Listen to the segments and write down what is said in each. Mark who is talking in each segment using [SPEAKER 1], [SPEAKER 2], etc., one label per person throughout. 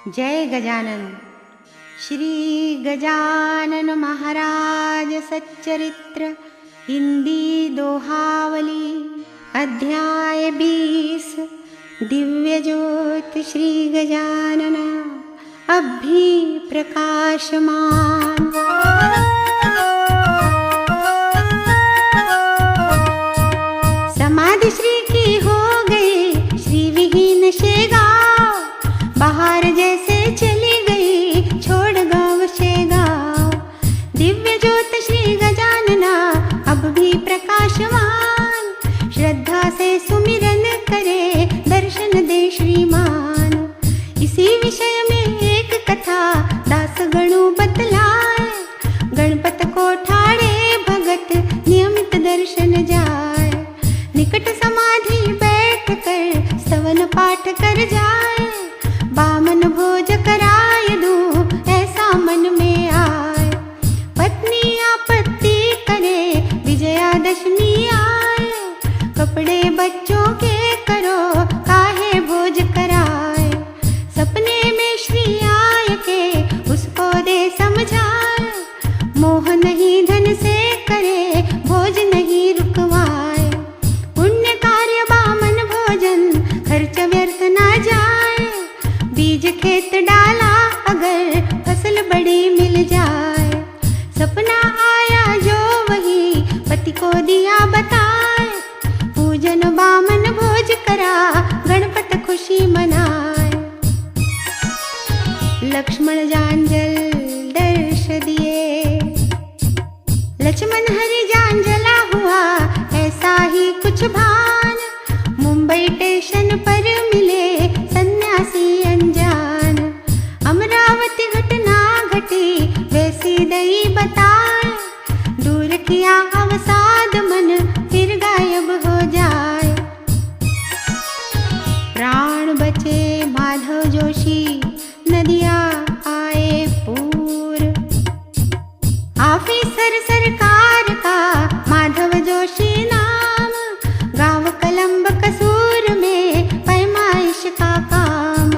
[SPEAKER 1] जय गजानन। श्री गजानन महाराज सच्चरित्र हिंदी दोहावली अध्याय 20 दिव्य ज्योत श्री गजानन अभी प्रकाशमान। समाधि श्री की हो गई श्री विहीन शेगाव, बाहर जैसे चली गई छोड़ गाँव शेगाव। दिव्य ज्योत श्री गजानना अब भी प्रकाशमान, श्रद्धा से सुमिरन करे दर्शन दे श्रीमान। इसी विषय में एक कथा दास गणु बतलाए, गणपत को ठाड़े भगत नियमित दर्शन जाए। निकट समाधि बैठ कर स्तवन पाठ कर जाए, बामन भोज कराय दूं ऐसा मन में आए। पत्नी आपत्ति करे विजयादशमी आए, कपड़े बच्चों के करो काहे भोज कराए। सपने में श्री आय के उसको दे समझाए, मोह नहीं धन से करे भोज नहीं रुकवाए। पुण्य कार्य बामन भोजन खर्च व्यर्थ ना जाए, बीज खेत डाला अगर फसल बड़ी मिल जाए। सपना आया जो वही पति को दिया बताए, पूजन बामन भोज करा गणपत खुशी मनाए। लक्ष्मण जांजल दर्श दिए, लक्ष्मण हरि जांजला हुआ ऐसा ही कुछ भान। मुंबई स्टेशन पर मिले सन्यासी अनजान, अमरावती घटना घटी वैसी दई बताए। दूर किया अवसाद मन फिर गायब हो जाए। प्राण बचे माधव जोशी नदिया आए पूर, ऑफिसर सरकार का माधव जोशी नाम। गांव कलंब कसूर में पैमाइश का काम,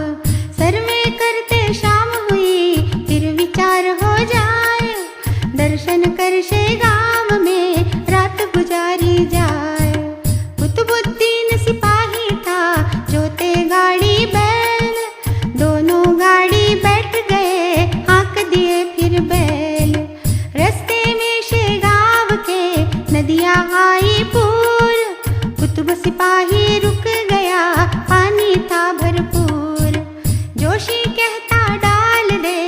[SPEAKER 1] सर्वे करते शाम हुई फिर विचार हो जाए। दर्शन कर शे गांव में रात गुजारी जाए। कुतुबुद्दीन सिपाही था जोते गाड़ी बैल, दोनों गाड़ी बैठ गए हाँक दिए फिर बैल। रस्ते में शे गांव के नदियाँ आई पूर, कुतुब सिपाही रुक गया पानी था भरपूर। जोशी कहता डाल दे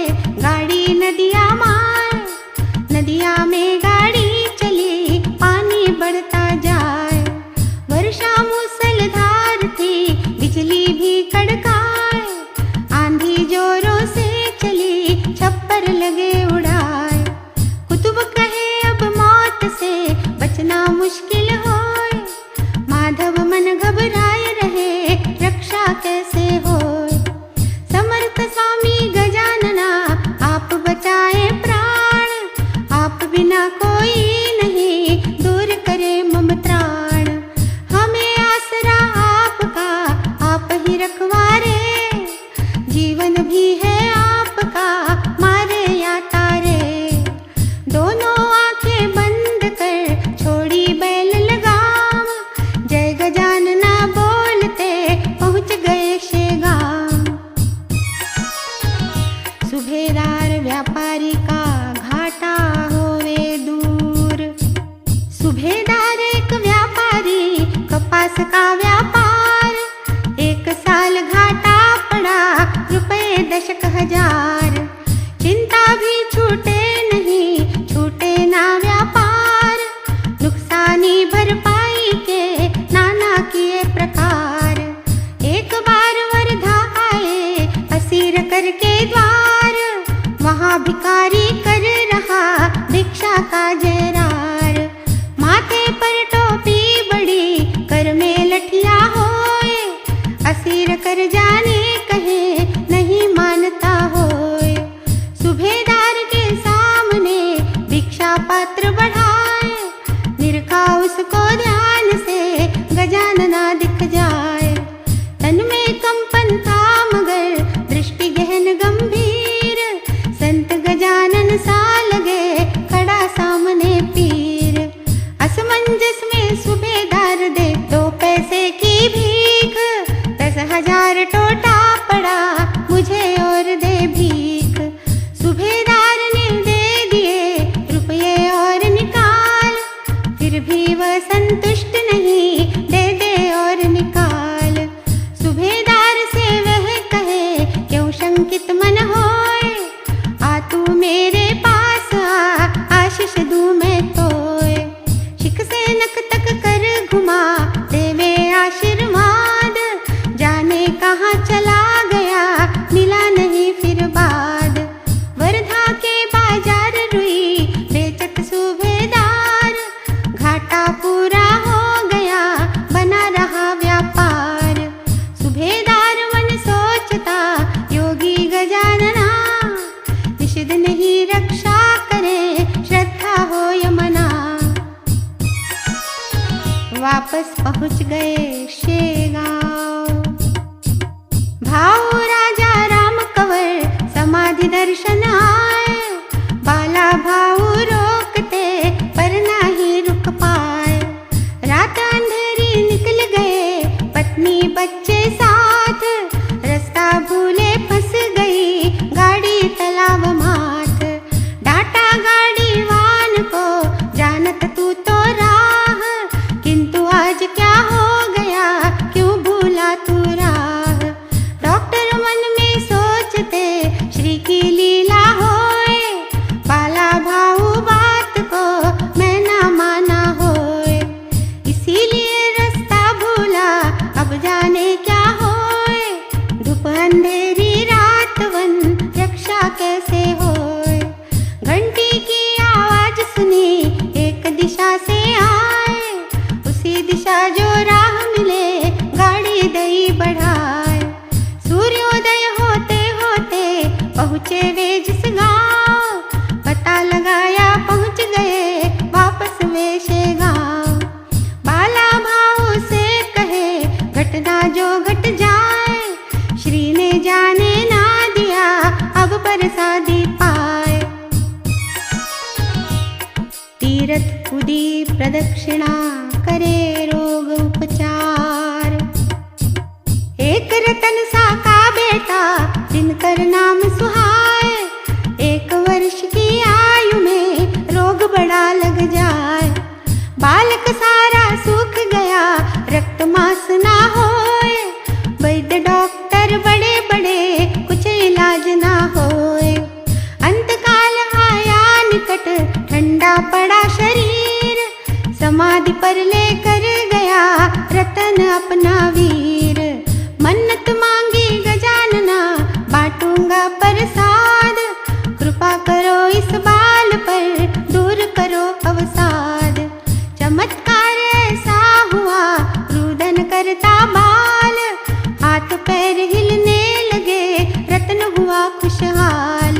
[SPEAKER 1] गाड़ी नदिया मार, नदिया में गाड़ी चली पानी बढ़ता जाए। वर्षा मूसलधार थी बिजली भी कड़काए, आंधी जोरों से चली छप्पर लगे उड़ाए। कुतुब कहे अब मौत से बचना मुश्किल होए, माधव मन घबराए रहे रक्षा कैसे होए। समर्थ स्वामी गजानना आप बचाए प्राण, आप बिना कोई नहीं दूर करे मम त्राण। हमें आसरा आपका आप ही रखवारे, जीवन भी है आपका मारे या तारे। दोनों आंखें बंद कर छोड़ी बैल लगाम, जय गजानना बोलते पहुँच गए शेगाम। सुभेदार व्यापारी का घाटा होवे दूर, सुभेदार एक व्यापारी कपास का व्यापार। एक साल घाटा पड़ा रुपए दशक हजार, चिंता भी छूटे नहीं छूटे ना व्यापार। नुकसानी भरपाई के नाना किए प्रकार, एक बार वर्धा आए असीर करके द्वार। वहाँ भिखारी कर रहा भिक्षा का जयरार, माथे पर टोपी बड़ी कर में लठिया होए। असीर कर जाने कहे नहीं मानता होए, सुभेदार के सामने भिक्षा पात्र बढ़ाए। निरखा उसको ध्यान से गजानना दिख जाए, तन में कंपन था मगर दृष्टि गहन शंकित मन होए, आ तू मेरे पास आ, आशीष दूं मैं तोए। शिक से नक तक कर घुमा देवे आशीर्वाद, जाने कहाँ चला गया मिला नहीं फिर बाद। वर्धा के बाजार रुई बेचत सूबेदार, घाटा पूरा हो गया बना रहा व्यापार। सूबेदार मन सोचता योगी गजानना, निषिद्ध नहीं रक्षा करे श्रद्धा हो यमना। वापस पहुंच गए शेगांव, भाऊ राजा राम कंवर समाधि दर्शन आए। बाला भाऊ रोकते पर नहीं रुक पाए, रात अंधेरी निकल गए पत्नी बच्चे साथ। रास्ता भूले फंस गई गाड़ी तालाब माथ, डांटा गाड़ी वान को जानत तू तो राह, किंतु आज क्या हो गया क्यों भूला तू राह। डॉक्टर मन में सोचते श्री की लीला होए, बाला भाऊ बात को मैं ना माना होए। इसीलिए रास्ता भूला अब जाने क्या होए, धूप अंधेरी रात वन रक्षा कैसे होए। घंटी की आवाज सुनी एक दिशा से आए, उसी दिशा जो राह मिले गाड़ी दई बढ़ाए। सूर्योदय होते होते पहुँचे वे जिस गाँव, पता लगाया पहुँच गए वापस वे शेगांव। बाला भाऊ से कहे घटना जो घट जाए, श्री ने जाने ना दिया अब प्रसादी पाए। तीरथ कूदी प्रदक्षिणा करे रोग उपचार, एक रतन सा का बेटा दिनकर नाम सुहाए। 1 वर्ष की आयु में रोग बड़ा लग जाए, बालक सारा सूख गया रक्त मांस ना होए। वैद्य डॉक्टर बड़े बड़े कुछ इलाज ना होए, अंतकाल आया निकट ठंडा पड़ा शरीर। समाधि पर लेकर गया रतन अपना वीर, मन्नत मांगी गजानना बांटूंगा प्रसाद। कृपा करो इस बाल पर दूर करो अवसाद। चमत्कार ऐसा हुआ रुदन करता बाल, हाथ पैर हिलने लगे रत्न हुआ खुशहाल।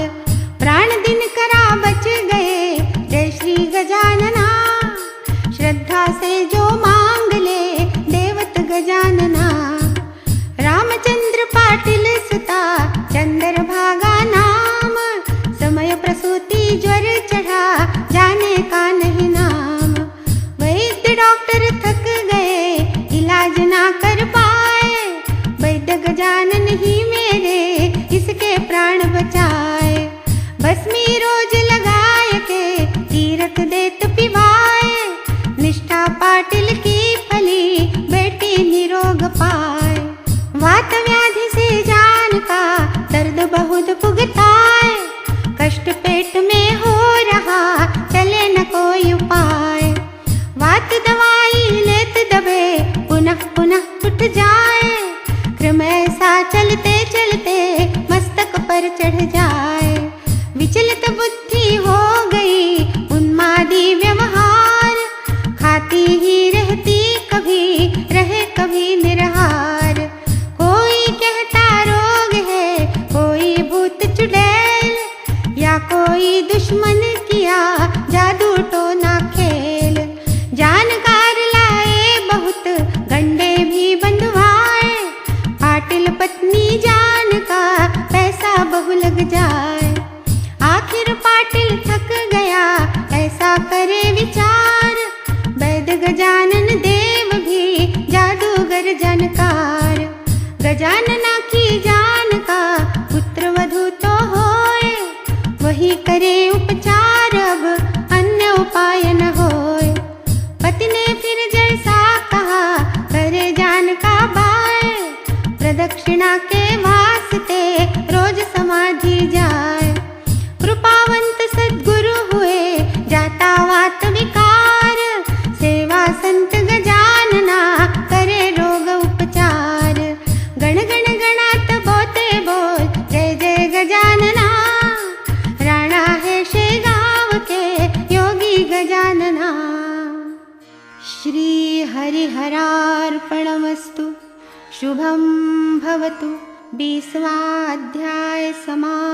[SPEAKER 1] प्राण दिन करा बच गए जय श्री गजानना, श्रद्धा से जो मांग ले देवत गजानना। रामचंद्र पाटिल सुता चंद्र भागा नाम, समय प्रसूति ज्वर चढ़ा जाने का नहीं नाम। वैद्य डॉक्टर थक गए इलाज ना कर पाए, वैद्य गजानन ही मेरे इसके प्राण बचाए। भस्मी रोज लगाए के तीरथ देत पिवाए, निष्ठा पाटिल की फली बेटी निरोग पाए। वात व्याधि से जान का दर्द बहुत भुगताए, कष्ट पेट में हो रहा चले न कोई उपाय। वात दवाई लेत दबे पुनः पुनः उठ जाए, क्रम ऐसा चलते चलते मस्तक पर चढ़ जाए। विचलित बुद्धि हो गई उन्मादी व्यवहार, खाती ही रहती कभी रहे कभी निरहार। कोई कहता रोग है कोई भूत चुड़ैल, या कोई दुश्मन किया जादू टोना खेल। जानकार लाए बहुत गंडे भी बंधवाए, पाटिल पत्नी जान का पैसा बहु लग जाए। आखिर पाटिल थक गया ऐसा करे विचार, वैद्य गजानन देव भी जादूगर जानकार। गजानना की जान का पुत्र वधू तो होए, वही करे उपचार। शुभं भवतु 20वां अध्याय समाप्त।